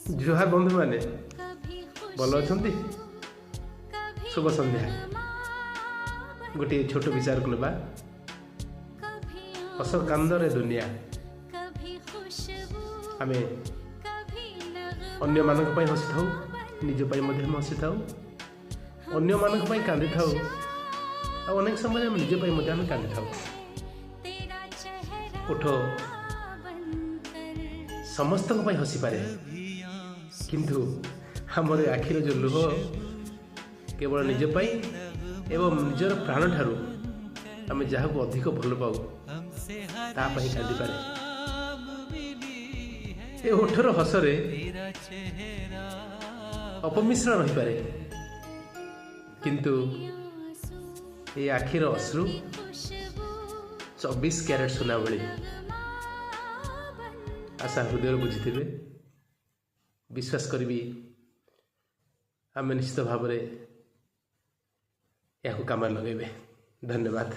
जुहार बंधु माने भल अछंती। शुभ संध्या। गोटे छोट विचार को लेबा। हस कांदरे दुनिया आमे अन्य मानक पई हसी थाउ, निज पई मध्ये हम हसी थाउ, अन्य मानक पई कांदी थाउ, आ अनेक समय हम निज पई मध्ये हम कांदी थाउ। उठो समस्त पई हसी पारे, किंतु हमर आखिर जो लुह केवल निज पई एवं निजर प्राण ठारू आमे जाहाको अधिक भल पाऊ ता पई कांदी पारे। ए ओठर हसरे अपमिश्रण रही पारे, किंतु ए आखिर अश्रु 24 कैरेट सुना भली। आशा हृदय बुझी विश्वास करी आम निश्चित भाव या काम लगे। धन्यवाद।